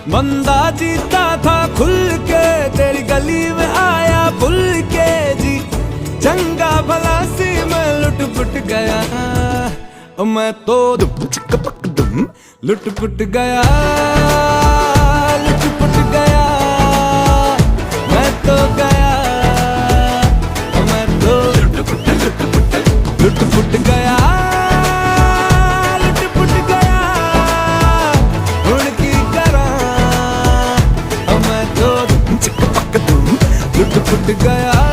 बंदा जीता था खुल के, तेरी गली में आया भूल के जी। चंगा भला सी मैं लुट पुट गया, मैं तो लुट पुट गया, लुट पुट गया, मैं तो गया, मैं तो लुट पुट गया, लुट पुट गया। हुण की करा मैं तो लुट पुट गया।